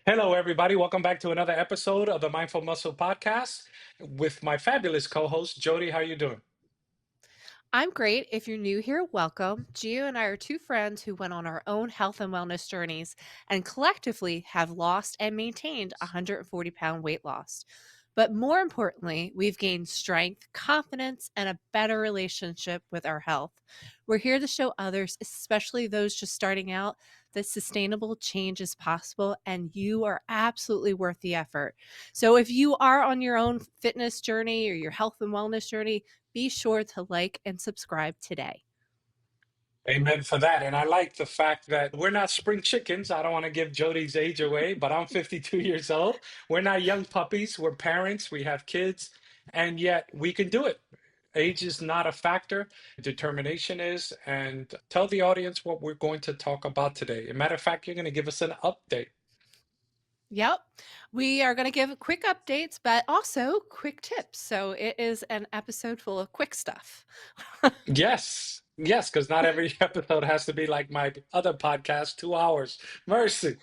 Hello, everybody. Welcome back to another episode of the Mindful Muscle Podcast with my fabulous co-host Jody. How you doing? I'm great. If you're new here, welcome. Gio and I are two friends who went on our own health and wellness journeys and collectively have lost and maintained 140-pound weight loss. But more importantly, we've gained strength, confidence, and a better relationship with our health. We're here to show others, especially those just starting out, that sustainable change is possible and you are absolutely worth the effort. So if you are on your own fitness journey or your health and wellness journey, be sure to like and subscribe today. Amen for that. And I like the fact that we're not spring chickens. I don't want to give Jody's age away, but I'm 52 years old. We're not young puppies. We're parents. We have kids, and yet we can do it. Age is not a factor. Determination is. And tell the audience what we're going to talk about today. As a matter of fact, you're going to give us an update. Yep. We are going to give quick updates, but also quick tips. So it is an episode full of quick stuff. Yes. Yes, because not every episode has to be like my other podcast, 2 hours. Mercy.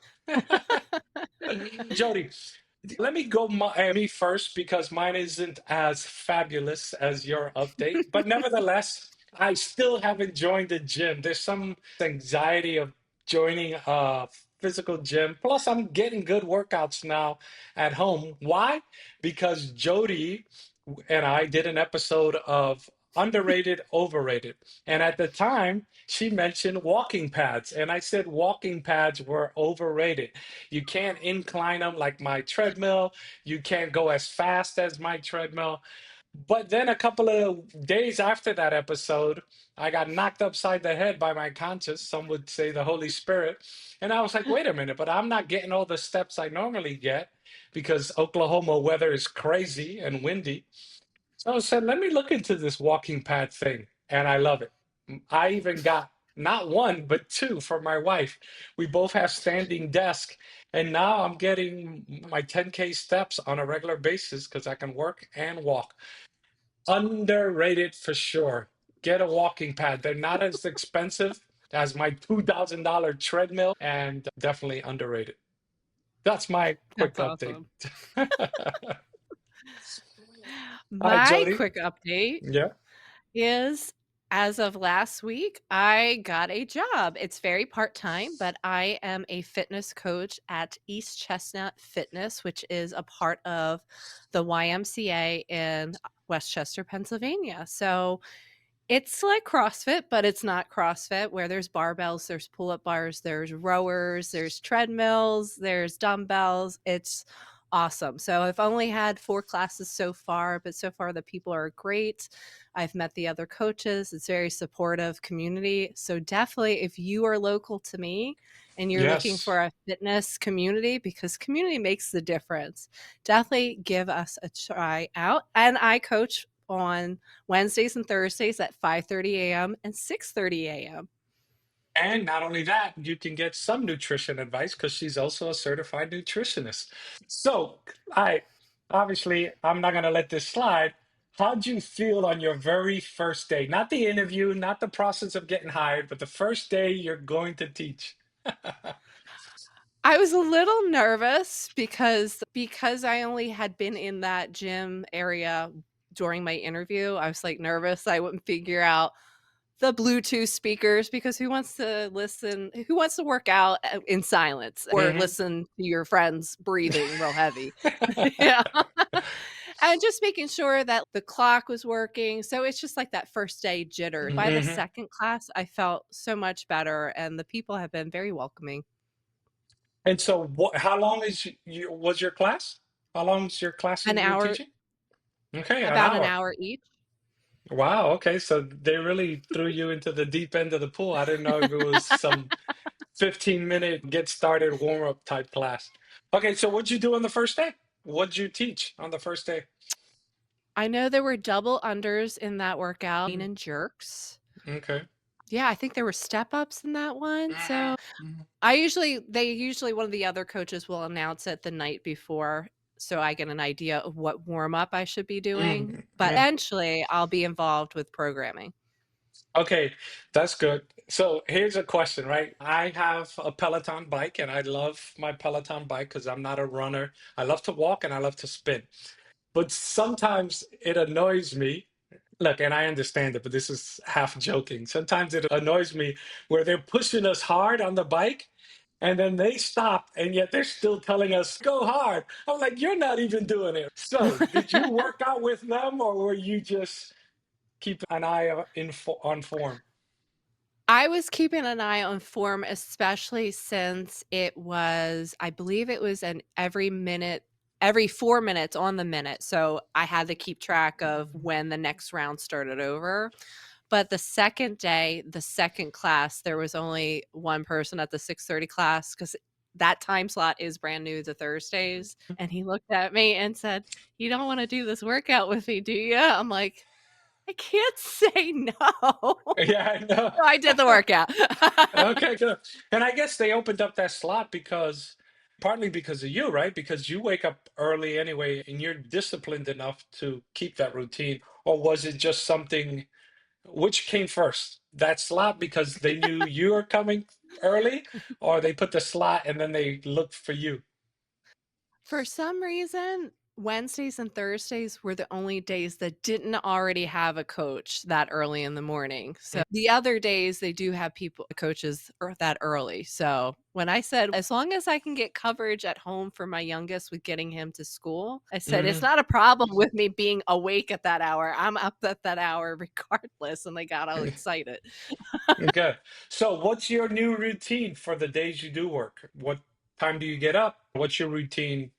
Jody, let me go me first because mine isn't as fabulous as your update. But nevertheless, I still haven't joined the gym. There's some anxiety of joining a physical gym. Plus, I'm getting good workouts now at home. Why? Because Jody and I did an episode of underrated, overrated. And at the time, she mentioned walking pads. And I said walking pads were overrated. You can't incline them like my treadmill. You can't go as fast as my treadmill. But then a couple of days after that episode, I got knocked upside the head by my conscience. Some would say the Holy Spirit. And I was like, wait a minute, but I'm not getting all the steps I normally get because Oklahoma weather is crazy and windy. So I said, let me look into this walking pad thing. And I love it. I even got not one, but two for my wife. We both have standing desk. And now I'm getting my 10K steps on a regular basis because I can work and walk. Underrated for sure. Get a walking pad. They're not as expensive as my $2,000 treadmill and definitely underrated. That's my quick That's update. awesome. Hi, My Jody. quick update Yeah. is as of last week, I got a job. It's very part time, but I am a fitness coach at East Chestnut Fitness, which is a part of the YMCA in Westchester, Pennsylvania. So it's like CrossFit, but it's not CrossFit where there's barbells, there's pull-up bars, there's rowers, there's treadmills, there's dumbbells. It's awesome. So I've only had 4 classes so far, but so far the people are great. I've met the other coaches. It's very supportive community. So definitely if you are local to me and you're looking Yes. for a fitness community because community makes the difference, definitely give us a try out. And I coach on Wednesdays and Thursdays at 5:30 AM and 6:30 AM. And not only that, you can get some nutrition advice because she's also a certified nutritionist. So, I obviously I'm not gonna let this slide. How'd you feel on your very first day? Not the interview, not the process of getting hired, but the first day you're going to teach. I was a little nervous because I only had been in that gym area during my interview. I was, like, nervous I wouldn't figure out the Bluetooth speakers because who wants to work out, in silence or Mhm. listen to your friends breathing real heavy? Yeah. And just making sure that the clock was working, so it's just like that first day jitter. By the Mhm. second class, I felt so much better, and the people have been very welcoming. And so how long was your class? How long is your An classes you're hour teaching? Okay, an About an hour. hour each. Wow, okay, so they really threw you into the deep end of the pool. I didn't know if it was some 15-minute get started warm up type class. Okay, so what'd you do on the first day? What'd you teach on the first day? I know there were double unders in that workout, clean Mm, and jerks. okay. Yeah, I think there were step ups in that one, Mhm, so mhm, they usually one of the other coaches will announce it the night before, so I get an idea of what warm up I should be doing, mhm, but mhm. eventually, I'll be involved with programming. Okay, that's good. So here's a question, right? I have a Peloton bike and I love my Peloton bike because I'm not a runner. I love to walk and I love to spin. But sometimes it annoys me. Look, and I understand it, but this is half joking. Sometimes it annoys me where they're pushing us hard on the bike and then they stop and yet they're still telling us, go hard. I'm like, you're not even doing it. So, did you work out with them or were you just keep an eye on form? I was keeping an eye on form, especially since it was I believe it was an every 4 minutes on the minute, so I had to keep track of when the next round started over. But the second day, the second class, there was only one person at the 6:30 class because that time slot is brand new to Thursdays, and he looked at me and said, "You don't wanna do this workout with me, do you?" I'm like, "I can't say no." Yeah, I know. So I did the workout. Okay, good. And I guess they opened up that slot because partly because of you, right? Because you wake up early anyway and you're disciplined enough to keep that routine. Or was it just something which came first? That slot because they knew you were coming early, or they put the slot and then they looked for you? For some reason, Wednesdays and Thursdays were the only days that didn't already have a coach that early in the morning. So the other days, they do have people coaches that early. So when I said, as long as I can get coverage at home for my youngest with getting him to school, I said, it's Mm-hmm. not a problem with me being awake at that hour. I'm up at that hour regardless. And they got all excited. Okay. So what's your new routine for the days you do work? What time do you get up? What's your routine?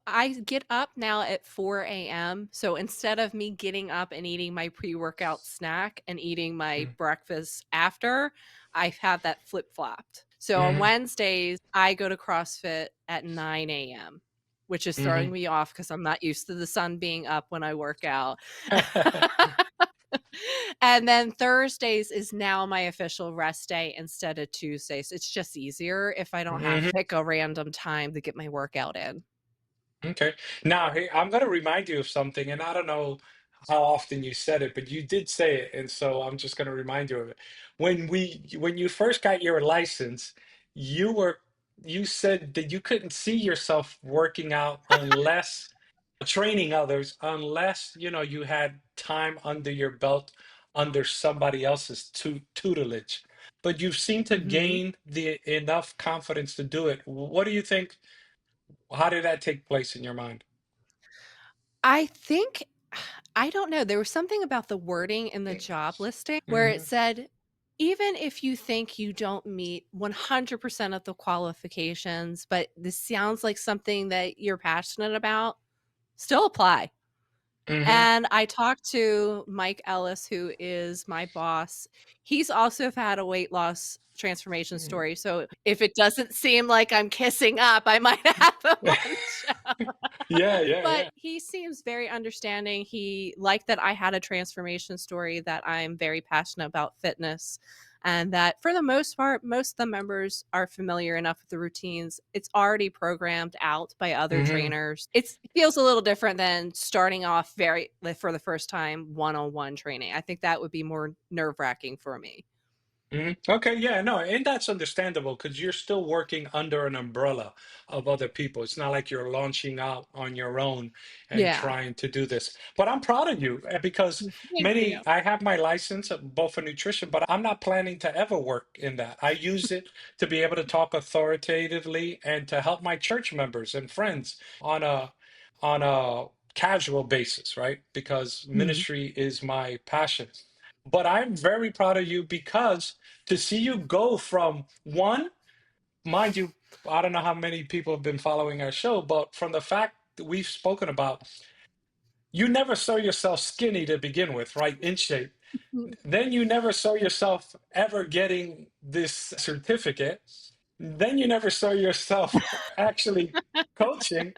I get up now at 4 AM, so instead of me getting up and eating my pre-workout snack and eating my breakfast after, I have that flip-flopped. So on Mm-hmm. Wednesdays, I go to CrossFit at 9 AM, which is throwing me off because 'cause I'm not used to the sun being up when I work out. And then Thursdays is now my official rest day instead of Tuesdays. It's just easier if I don't have Mm-hmm. to pick a random time to get my workout in. Okay. Now, hey, I'm going to remind you of something, and I don't know how often you said it, but you did say it, and so I'm just going to remind you of it. When you first got your license, you were you said that you couldn't see yourself working out unless training others, unless you had time under your belt under somebody else's tutelage. But you seem to Mhm. gain the enough confidence to do it. What do you think? How did that take place in your mind? I think I don't know, there was something about the wording in the job listing where it Mhm, said, "Even if you think you don't meet 100% of the qualifications, but this sounds like something that you're passionate about, still apply." mhm, And I talked to Mike Ellis, who is my boss. He's also had a weight loss transformation mm. story, so if it doesn't seem like I'm kissing up, I might have him on the show. Yeah, yeah, But yeah. he seems very understanding. He liked that I had a transformation story, that I'm very passionate about fitness, and that for the most part, most of the members are familiar enough with the routines. It's already programmed out by other Mhm. trainers. It feels a little different than starting off very like, for the first time one-on-one training. I think that would be more nerve-wracking for me. Mhm. Okay, yeah, no, and that's understandable because you're still working under an umbrella of other people. It's not like you're launching out on your own and Yeah. trying to do this. But I'm proud of you because Thank you. I have my license both for nutrition, but I'm not planning to ever work in that. I use it to be able to talk authoritatively and to help my church members and friends on a casual basis, right? Because Mhm. ministry is my passion. But I'm very proud of you because to see you go from one, mind you, I don't know how many people have been following our show, but from the fact that we've spoken about, you never saw yourself skinny to begin with, right? In shape. Then you never saw yourself ever getting this certificate. Then you never saw yourself actually coaching.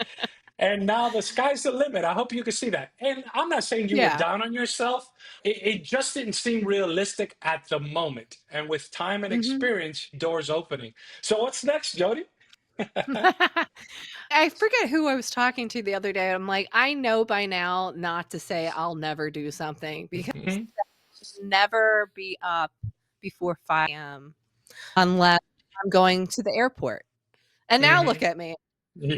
And now the sky's the limit. I hope you can see that. And I'm not saying you were Yeah. down on yourself. It just didn't seem realistic at the moment. And with time and Mhm. experience, doors opening. So what's next, Jody? I forget who I was talking to the other day. I'm like, I know by now not to say I'll never do something because Mhm. never be up before 5 a.m. unless I'm going to the airport. And now Hmm. look at me.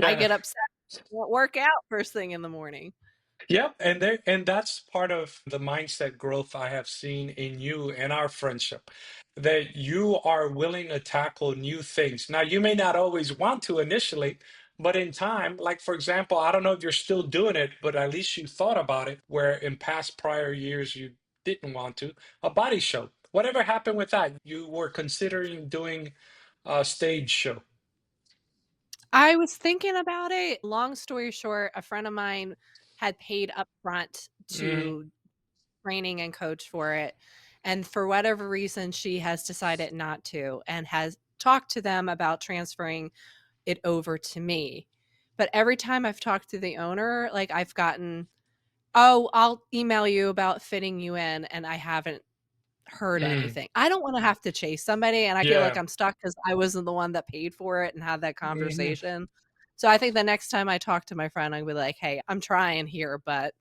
I Yeah. get upset. I can't work out first thing in the morning. Yep, and that's part of the mindset growth I have seen in you and our friendship, that you are willing to tackle new things. Now, you may not always want to initially, but in time, like for example, I don't know if you're still doing it, but at least you thought about it, where in past prior years you didn't want to, a body show. Whatever happened with that? You were considering doing a stage show. I was thinking about it. Long story short, a friend of mine had paid upfront Hmm. to training and coach for it. And for whatever reason, she has decided not to and has talked to them about transferring it over to me. But every time I've talked to the owner, like I've gotten, oh, I'll email you about fitting you in. And I haven't heard Mm. anything. I don't want to have to chase somebody. And I feel like Yeah. I'm stuck because I wasn't the one that paid for it and had that Hmm. conversation. So I think the next time I talk to my friend, I'll be like, hey, I'm trying here, but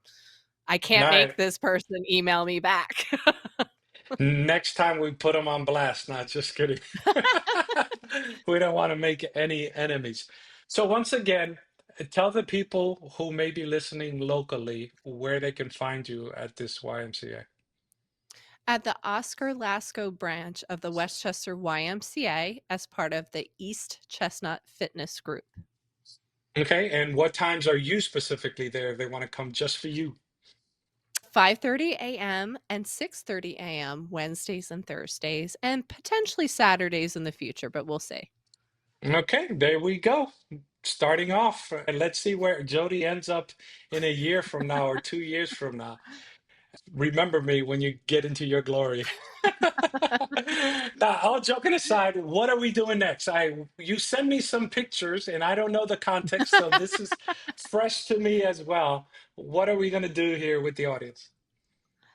I can't Nice. make this person email me back. Next time we put them on blast. Not just kidding. We don't want to make any enemies. So once again, tell the people who may be listening locally where they can find you at this YMCA. At the Oscar Lasco branch of the Westchester YMCA as part of the East Chestnut Fitness Group. Okay, and what times are you specifically there if they want to come just for you? 5:30 a.m. and 6:30 a.m. Wednesdays and Thursdays, and potentially Saturdays in the future, but we'll see. Okay, there we go. Starting off, and let's see where Jody ends up in a year from now or 2 years from now. Remember me when you get into your glory. Now, all joking aside, what are we doing next? You send me some pictures, and I don't know the context, so this is fresh to me as well. What are we going to do here with the audience?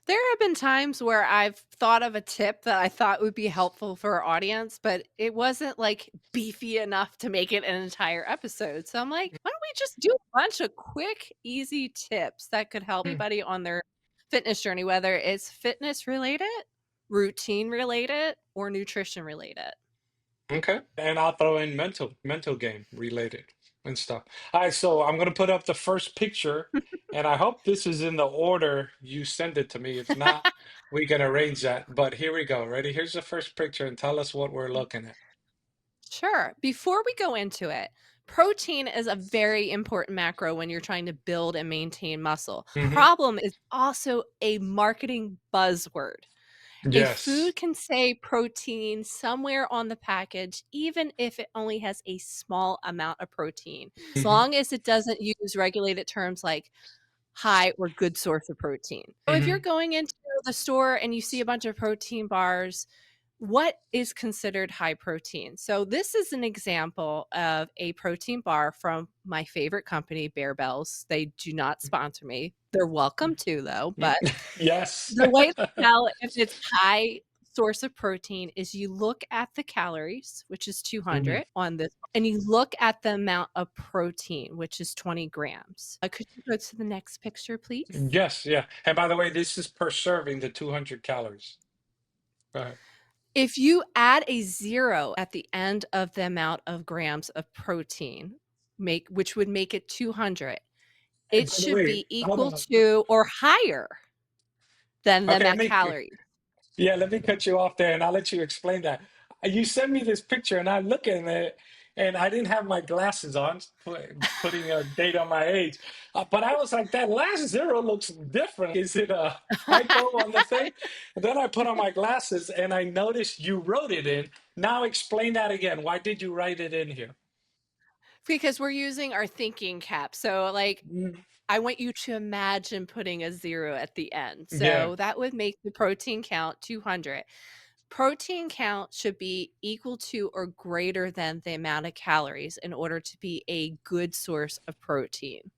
There have been times where I've thought of a tip that I thought would be helpful for our audience, but it wasn't like beefy enough to make it an entire episode. So I'm like, why don't we just do a bunch of quick, easy tips that could help Hmm. anybody on their fitness journey, whether it's fitness related, routine related, or nutrition related. Okay, and I'll throw in mental game related and stuff. All right, so I'm going to put up the first picture, and I hope this is in the order you send it to me. If not, we can arrange that. But here we go. Ready? Here's the first picture, and tell us what we're looking at. Sure. Before we go into it, protein is a very important macro when you're trying to build and maintain muscle. Hmm. Problem is also a marketing buzzword. A Yes. food can say protein somewhere on the package, even if it only has a small amount of protein, as Hmm. long as it doesn't use regulated terms like high or good source of protein. So if you're Hmm. going into the store and you see a bunch of protein bars, what is considered high protein? So this is an example of a protein bar from my favorite company, Bear Bells. They do not sponsor me. They're welcome to though, but Yes. the way to tell if it's high source of protein is you look at the calories, which is Mhm. 200 on this, and you look at the amount of protein, which is 20 grams. Could you go to the next picture, please? Yes, yeah. And by the way, this is per serving, the 200 calories. Right. If you add a 0 at the end of the amount of grams of protein, which would make it 200, And it by the should way, be hold equal on. to or higher than the Okay, amount calories. yeah, let me cut you off there and I'll let you explain that. You sent me this picture and I look at it and I didn't have my glasses on, putting a date on my age. But I was like, that last zero looks different. Is it a typo on the thing? And then I put on my glasses and I noticed you wrote it in. Now explain that again. Why did you write it in here? Because we're using our thinking cap. So, like, Mm. I want you to imagine putting a 0 at the end. Yeah. So that would make the protein count 200. Protein count should be equal to or greater than the amount of calories in order to be a good source of protein.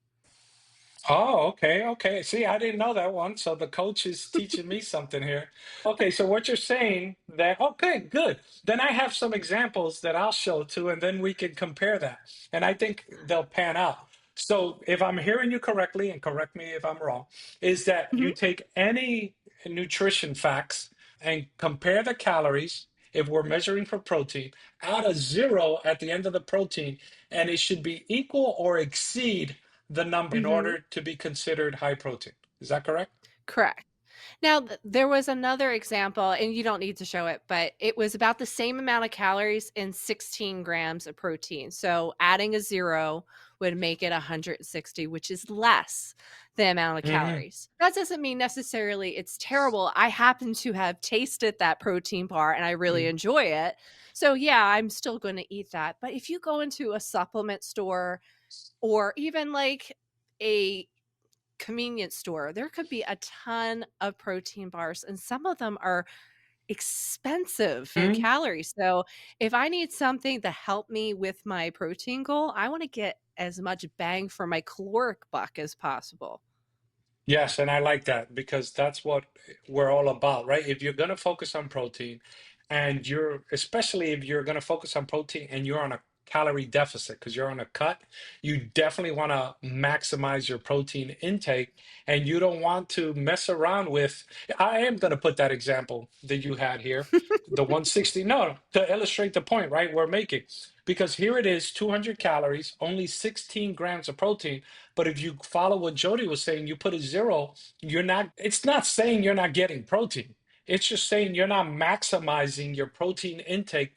Oh, okay, okay. See, I didn't know that one. So the coach is teaching me something here. Okay, so what you're saying that, okay, good. Then I have some examples that I'll show to, and then we can compare that. And I think they'll pan out. So if I'm hearing you correctly, and correct me if I'm wrong, is that Mhm. you take any. nutrition facts and compare the calories if we're measuring for protein, add a zero at the end of the protein, and it should be equal or exceed the number in Mhm. order to be considered high protein. Is that correct? Correct. Now, there was another example, and you don't need to show it, but it was about the same amount of calories in 16 grams of protein. So adding a zero would make it 160, which is less the amount of Hmm. calories. That doesn't mean necessarily it's terrible. I happen to have tasted that protein bar and I really enjoy it. So, yeah, I'm still going to eat that. But if you go into a supplement store or even like a convenience store, there could be a ton of protein bars, and some of them are expensive in Hmm. calories. So, if I need something to help me with my protein goal, I wanna get as much bang for my caloric buck as possible. Yes, and I like that because that's what we're all about, right? If you're going to focus on protein and especially if you're going to focus on protein and you're on a calorie deficit because you're on a cut, you definitely want to maximize your protein intake and you don't want to mess around with. I am going to put that example that you had here, the 160. No, to illustrate the point, right? We're making because here it is 200 calories, only 16 grams of protein. But if you follow what Jody was saying, you put a zero, it's not saying you're not getting protein. It's just saying you're not maximizing your protein intake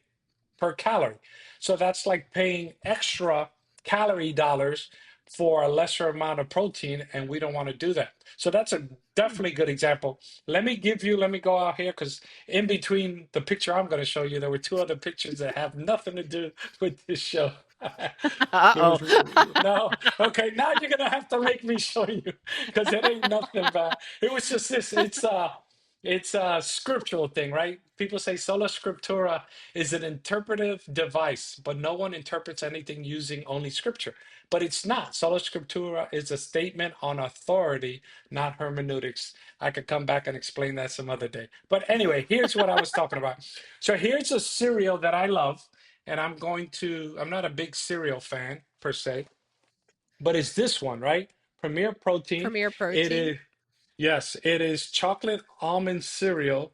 per calorie. So that's like paying extra calorie dollars for a lesser amount of protein, and we don't want to do that. So that's a Hmm. definitely good example. Let me go out here because in between the picture I'm going to show you, there were two other pictures that have nothing to do with this show. It Uh-oh. was no, okay. Now you're gonna have to make me show you because it ain't nothing bad. It was just this. It's a scriptural thing, right? People say sola scriptura is an interpretive device, but no one interprets anything using only scripture. But it's not. Sola scriptura is a statement on authority, not hermeneutics. I could come back and explain that some other day. But anyway, here's what I was talking about. So here's a cereal that I love, and I'm not a big cereal fan per se, but it's this one, right? Premier Protein. Premier It protein? is, yes, it is chocolate almond cereal.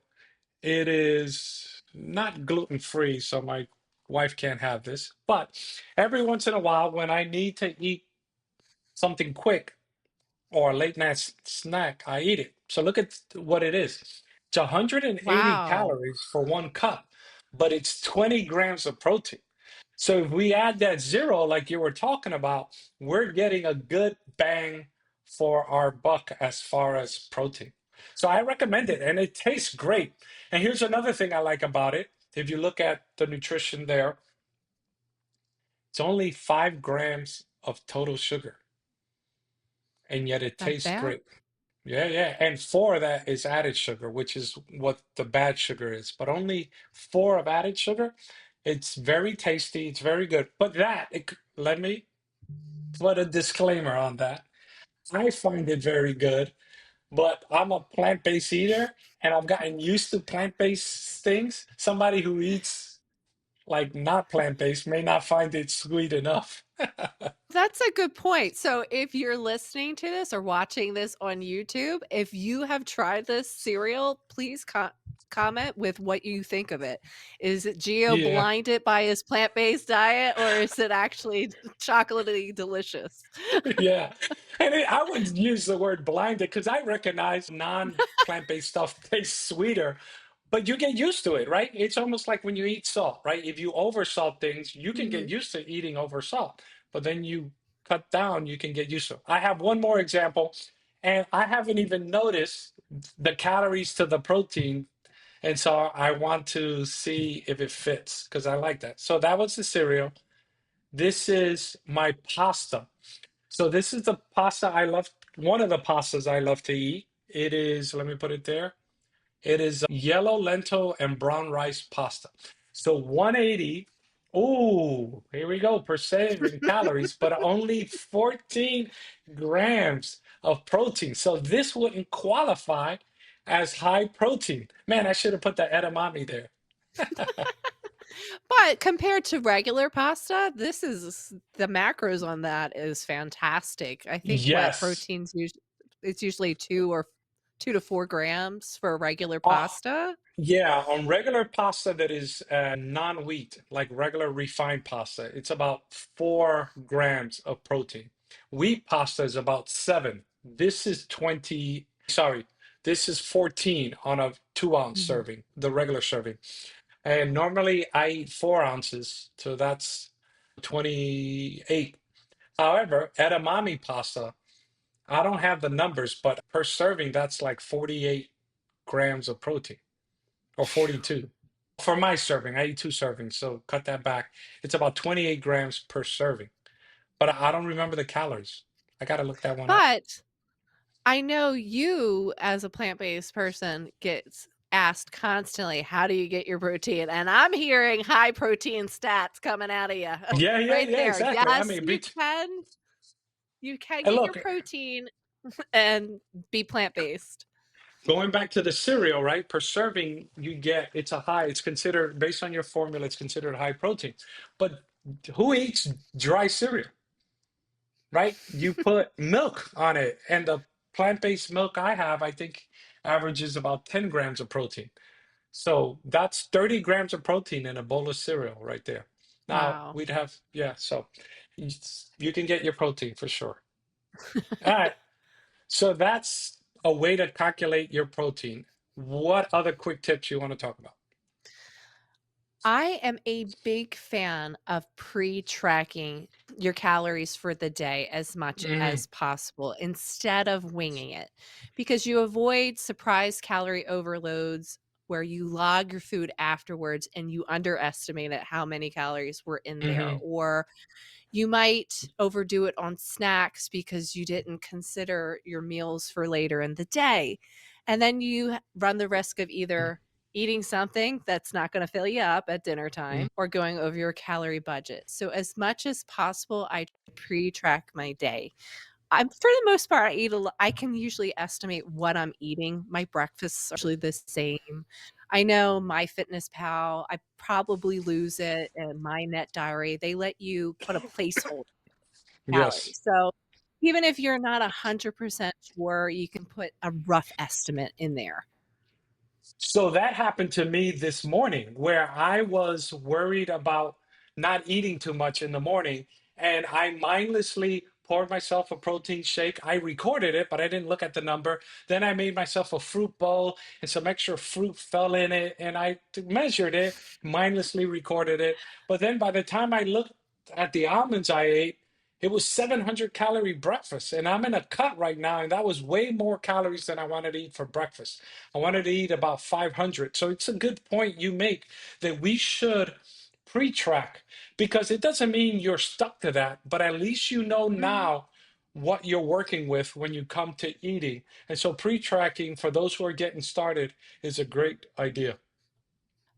It is not gluten free, so my wife can't have this. But every once in a while, when I need to eat something quick or a late night snack, I eat it. So look at what it is. It's 180 Wow. calories for one cup, but it's 20 grams of protein. So if we add that zero, like you were talking about, we're getting a good bang for our buck as far as protein. So I recommend it, and it tastes great. And here's another thing I like about it. If you look at the nutrition there, it's only 5 grams of total sugar, and yet it Not tastes bad. great. Yeah, yeah. And four of that is added sugar, which is what the bad sugar is. But only four of added sugar. It's very tasty. It's very good. But let me put a disclaimer on that. I find it very good, but I'm a plant-based eater and I've gotten used to plant-based things. Somebody who eats like not plant-based may not find it sweet enough. That's a good point. So if you're listening to this or watching this on YouTube, if you have tried this cereal, please comment with what you think of it. Is it Gio Yeah. blinded by his plant-based diet or is it actually chocolatey delicious? Yeah. And I would use the word blinded because I recognize non plant-based stuff tastes sweeter, but you get used to it, right? It's almost like when you eat salt, right? If you oversalt things, you can get Mhm. used to eating over salt, but then you cut down, you can get used to it. I have one more example, and I haven't even noticed the calories to the protein. And so I want to see if it fits because I like that. So that was the cereal. This is my pasta. So this is the pasta I love. One of the pastas I love to eat. It is, let me put it there. It is yellow lentil and brown rice pasta. So 180. Oh, here we go. Percent in calories, but only 14 grams of protein. So this wouldn't qualify as high protein. Man, I should have put the edamame there. But compared to regular pasta, this is the macros on that is fantastic. I think what Yes. proteins it's usually 2 or 2 to 4 grams for regular Uh, pasta? yeah, on regular pasta that is non-wheat, like regular refined pasta, it's about 4 grams of protein. Wheat pasta is about 7. This is 20, sorry, this is 14 on a 2 ounce Mhm. serving, the regular serving. And normally I eat 4 ounces, so that's 28. However, edamame pasta, I don't have the numbers, but per serving, that's like 48 grams of protein or 42. For my serving, I eat 2 servings, so cut that back. It's about 28 grams per serving. But I don't remember the calories. I gotta look that one up. But I know you, as a plant-based person, gets asked constantly, "How do you get your protein?" And I'm hearing high protein stats coming out of you Yeah, yeah, right yeah, there. exactly. I Yes, mean, you can and get your look, protein and be plant-based. going back to the cereal, right? Per serving, you get it's considered based on your formula, it's considered high protein. But who eats dry cereal, right? You put milk on it, and the plant-based milk I have, I think, averages about 10 grams of protein. So that's 30 grams of protein in a bowl of cereal right there. Now Wow. we'd have, yeah, so you can get your protein for sure. All right. So that's a way to calculate your protein. What other quick tips you want to talk about? I am a big fan of pre-tracking your calories for the day as much Mm, as possible instead of winging it, because you avoid surprise calorie overloads where you log your food afterwards and you underestimate it how many calories were in there, hmm or you might overdo it on snacks because you didn't consider your meals for later in the day. And then you run the risk of either eating something that's not going to fill you up at dinner time or going over your calorie budget. So, as much as possible, I pre track my day. I'm for the most part, I can usually estimate what I'm eating. My breakfasts are usually the same. I know MyFitnessPal, I probably lose it, and my Net Diary, they let you put a placeholder Yes. calories. So, even if you're not 100% sure, you can put a rough estimate in there. So that happened to me this morning where I was worried about not eating too much in the morning and I mindlessly poured myself a protein shake. I recorded it, but I didn't look at the number. Then I made myself a fruit bowl and some extra fruit fell in it and measured it, mindlessly recorded it. But then by the time I looked at the almonds I ate, it was 700 calorie breakfast and I'm in a cut right now and that was way more calories than I wanted to eat for breakfast. I wanted to eat about 500. So it's a good point you make that we should pre-track because it doesn't mean you're stuck to that, but at least you know Mhm. now what you're working with when you come to eating. And so pre-tracking for those who are getting started is a great idea.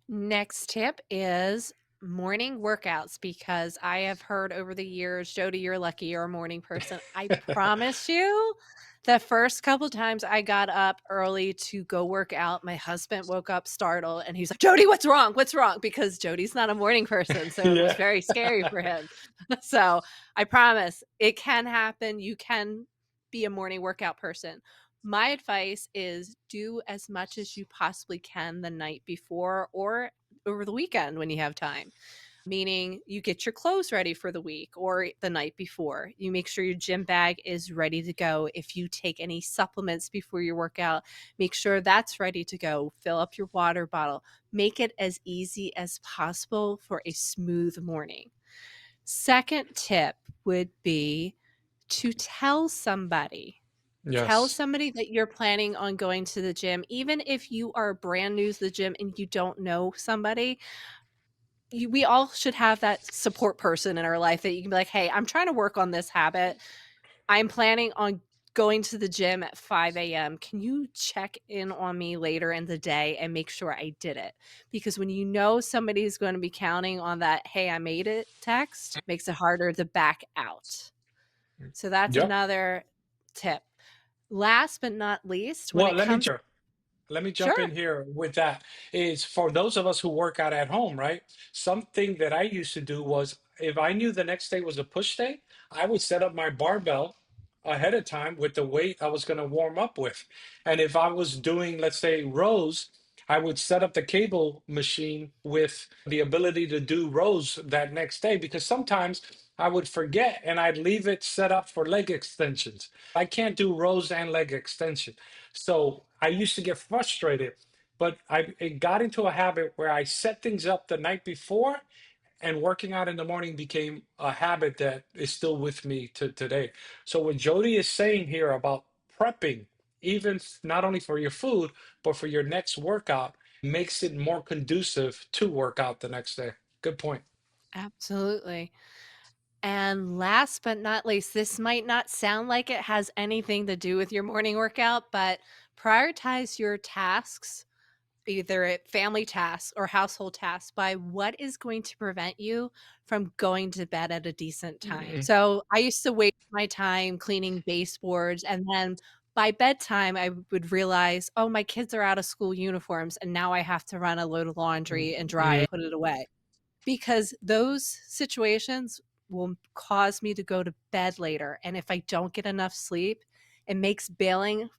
Next tip is morning workouts because I have heard over the years, Jody, you're lucky you're a morning person. I promise you, the first couple times I got up early to go work out, my husband woke up startled and he's like, Jody, what's wrong? What's wrong? Because Jody's not a morning person. So it was Yeah. very scary for him. So I promise it can happen. You can be a morning workout person. My advice is do as much as you possibly can the night before or over the weekend when you have time. Meaning you get your clothes ready for the week or the night before. You make sure your gym bag is ready to go. If you take any supplements before your workout, make sure that's ready to go. Fill up your water bottle. Make it as easy as possible for a smooth morning. Second tip would be to tell somebody. Tell Yes. somebody that you're planning on going to the gym, even if you are brand new to the gym and you don't know somebody. We all should have that support person in our life that you can be like, "Hey, I'm trying to work on this habit. I'm planning on going to the gym at 5 a.m. Can you check in on me later in the day and make sure I did it?" Because when you know somebody's going to be counting on that, "Hey, I made it" text, makes it harder to back out. So that's Yep. another tip. Last but not least, when Well, it comes let me jump in Sure. here with that is for those of us who work out at home, right? Something that I used to do was if I knew the next day was a push day, I would set up my barbell. ahead of time with the weight I was going to warm up with. And if I was doing, let's say, rows, I would set up the cable machine with the ability to do rows that next day because sometimes I would forget and I'd leave it set up for leg extensions. I can't do rows and leg extension. So I used to get frustrated, but I it got into a habit where I set things up the night before and working out in the morning became a habit that is still with me to today. So what Jody is saying here about prepping, even not only for your food, but for your next workout, makes it more conducive to work out the next day. Good point. Absolutely. And last but not least, this might not sound like it has anything to do with your morning workout, but prioritize your tasks, either family tasks or household tasks, by what is going to prevent you from going to bed at a decent time. Mhm. So I used to waste my time cleaning baseboards, and then by bedtime, I would realize, oh, my kids are out of school uniforms, and now I have to run a load of laundry and dry Mhm. it, put it away, because those situations will cause me to go to bed later. And if I don't get enough sleep, it makes bailing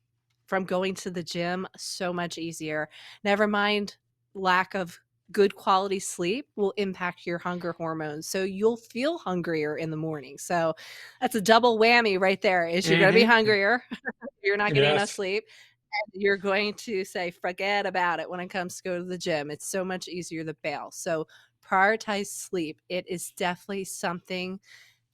from going to the gym so much easier. Never mind, lack of good quality sleep will impact your hunger hormones. So you'll feel hungrier in the morning. So that's a double whammy right there. Is you're going to be Mhm. hungrier, you're not getting enough Yes. sleep, and you're going to say forget about it when it comes to go to the gym. It's so much easier to bail. So prioritize sleep. It is definitely something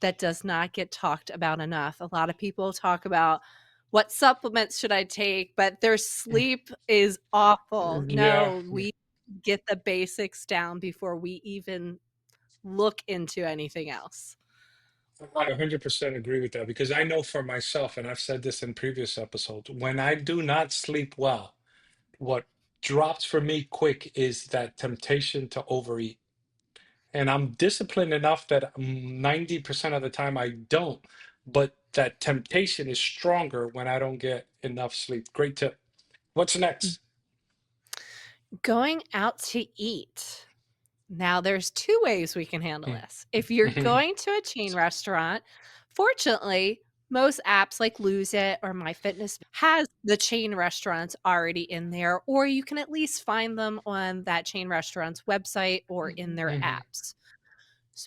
that does not get talked about enough. A lot of people talk about what supplements should I take, but their sleep is awful. Yeah. No, we get the basics down before we even look into anything else. I 100% agree with that because I know for myself, and I've said this in previous episodes, when I do not sleep well, what drops for me quick is that temptation to overeat. And I'm disciplined enough that 90% of the time I don't, but that temptation is stronger when I don't get enough sleep. Great tip. What's next? Going out to eat. Now, there's 2 ways we can handle Mm. this. If you're Mhm. going to a chain restaurant, fortunately, most apps like Lose It or MyFitnessPal has the chain restaurants already in there, or you can at least find them on that chain restaurant's website or in their Mhm. apps.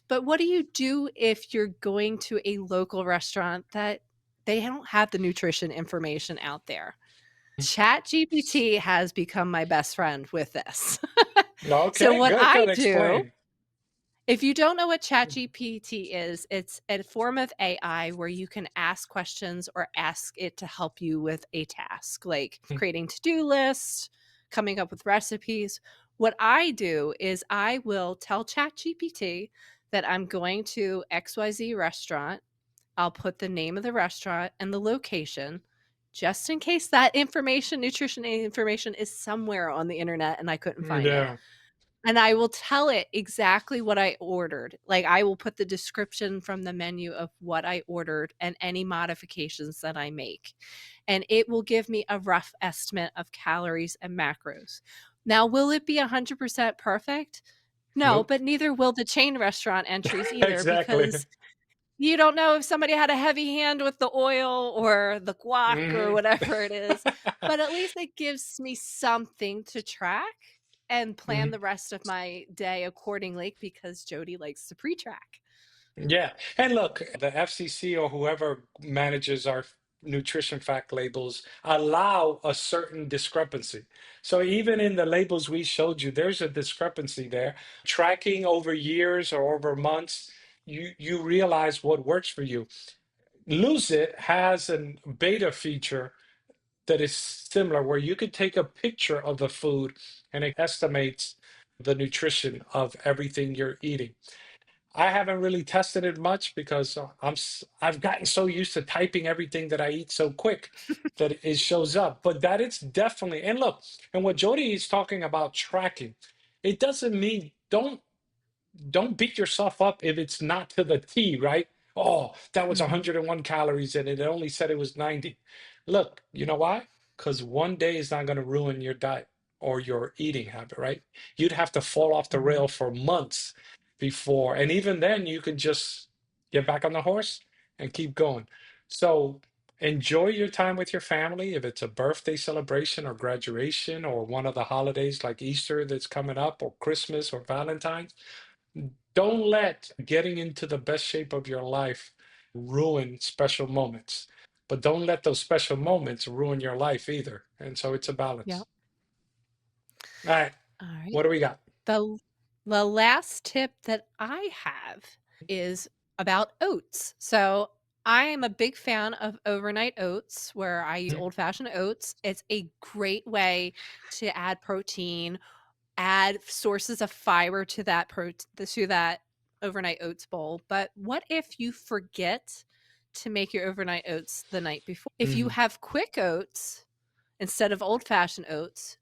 But what do you do if you're going to a local restaurant that they don't have the nutrition information out there? Chat GPT has become my best friend with this. So Okay, what good, I good. do, Explain. if you don't know what ChatGPT is, it's a form of AI where you can ask questions or ask it to help you with a task, like creating to-do lists, coming up with recipes. What I do is I will tell ChatGPT that I'm going to XYZ restaurant. I'll put the name of the restaurant and the location just in case that information, nutrition information, is somewhere on the internet and I couldn't find it. Yeah. And I will tell it exactly what I ordered. Like, I will put the description from the menu of what I ordered and any modifications that I make. And it will give me a rough estimate of calories and macros. Now, will it be 100% perfect? No, Nope. but neither will the chain restaurant entries either, Exactly. because you don't know if somebody had a heavy hand with the oil or the guac or Mhm. whatever it is, but at least it gives me something to track and plan Mhm. the rest of my day accordingly, because Jody likes to pre-track. Yeah. And look, the FCC or whoever manages our nutrition fact labels allow a certain discrepancy. So even in the labels we showed you, there's a discrepancy there. Tracking over years or over months, you realize what works for you. Lose It has a beta feature that is similar where you could take a picture of the food and it estimates the nutrition of everything you're eating. I haven't really tested it much because I've gotten so used to typing everything that I eat so quick that it shows up. But that it's definitely, and look, and what Jody is talking about tracking, it doesn't mean don't beat yourself up if it's not to the T, right? Oh, that was Mhm. 101 calories and it only said it was 90. Look, you know why? Because one day is not going to ruin your diet or your eating habit, right? You'd have to fall off the Mhm. rail for months before. And even then, you can just get back on the horse and keep going. So enjoy your time with your family. If it's a birthday celebration or graduation or one of the holidays like Easter that's coming up or Christmas or Valentine's, don't let getting into the best shape of your life ruin special moments. But don't let those special moments ruin your life either. And so it's a Yep. balance. All right, All right. what do we got? The the last tip that I have is about oats. So I am a big fan of overnight oats where I use Mhm, old-fashioned oats. It's a great way to add protein, add sources of fiber to that overnight oats bowl. But what if you forget to make your overnight oats the night before? If you mhm, have quick oats instead of old-fashioned oats,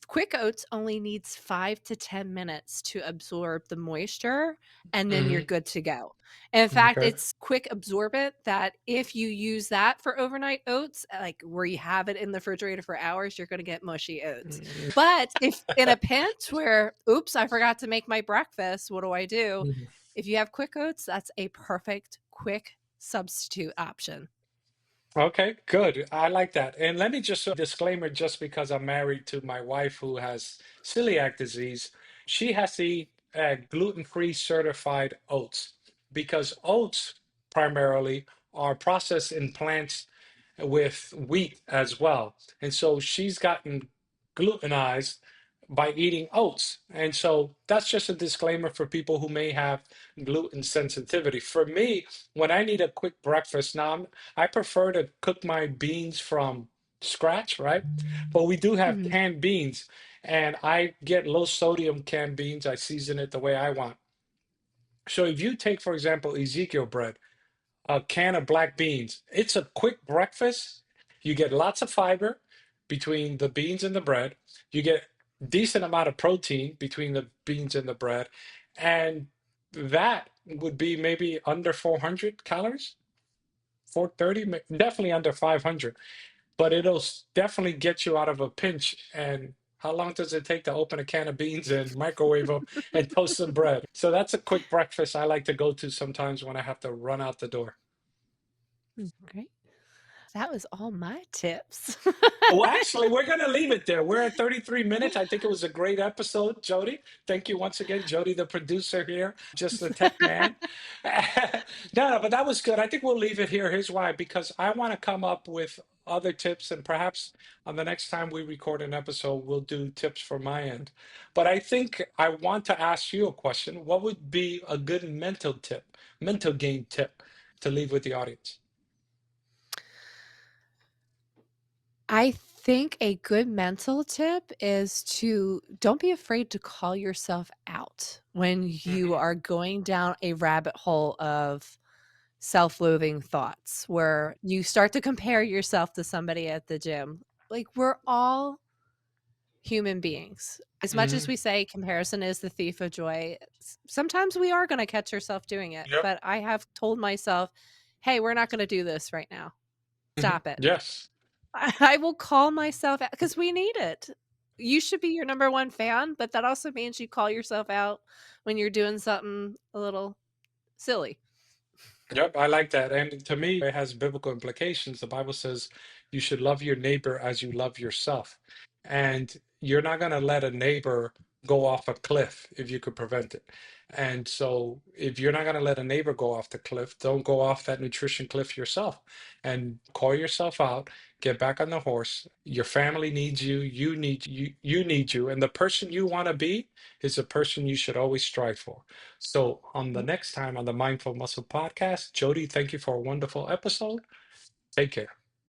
quick oats only needs 5 to 10 minutes to absorb the moisture, and then you're mhm. good to go. In fact, Okay. it's quick absorbent that if you use that for overnight oats, like where you have it in the refrigerator for hours, you're going to get mushy oats. Mm, But if in a pinch where, oops, I forgot to make my breakfast, what do I do? mhm. If you have quick oats, that's a perfect quick substitute option. Okay, good. I like that. And let me just disclaimer just because I'm married to my wife who has celiac disease, she has to eat gluten-free certified oats because oats primarily are processed in plants with wheat as well. And so she's gotten glutenized by eating oats. And so that's just a disclaimer for people who may have gluten sensitivity. For me, when I need a quick breakfast, I prefer to cook my beans from scratch, right? But we do have Mhm. canned beans, and I get low sodium canned beans. I season it the way I want. So if you take, for example, Ezekiel bread, a can of black beans. It's a quick breakfast. You get lots of fiber between the beans and the bread. You get decent amount of protein between the beans and the bread. And that would be maybe under 400 calories, 430, definitely under 500. But definitely get you out of a pinch. And how long does it take to open a can of beans and microwave them and toast some bread? So that's a quick breakfast I like to go to sometimes when I have to run out the door. Great. That was all my tips. Well, actually, we're going to leave it there. We're at 33 minutes. I think it was a great episode, Jody. Thank you once again, Jody, the producer here, just the tech man. No, but that was good. I think we'll leave it here. Here's why, because I want to come up with other tips, and perhaps on the next time we record an episode, we'll do tips from my end. But I think I want to ask you a question. What would be a good mental game tip to leave with the audience? I think a good mental tip is to don't be afraid to call yourself out when you Mhm, are going down a rabbit hole of self-loathing thoughts where you start to compare yourself to somebody at the gym. Like we're all human beings. As much as mhm. we say comparison is the thief of joy, sometimes we are going to catch ourselves doing it. Yep. But I have told myself, "Hey, we're not going to do this right now. Mhm. Stop it." Yes. I will call myself out because we need it. You should be your number 1 fan, but that also means you call yourself out when you're doing something a little silly. Yep, I like that. And to me, it has biblical implications. The Bible says you should love your neighbor as you love yourself. And you're not going to let a neighbor go off a cliff if you could prevent it. And so, if you're not going to let a neighbor go off the cliff, don't go off that nutrition cliff yourself and call yourself out, get back on the horse. Your family needs you, you need you. And the person you want to be is the person you should always strive for. So, on the Yep. next time on the Mindful Muscle podcast, Jody, thank you for a wonderful episode. Take care.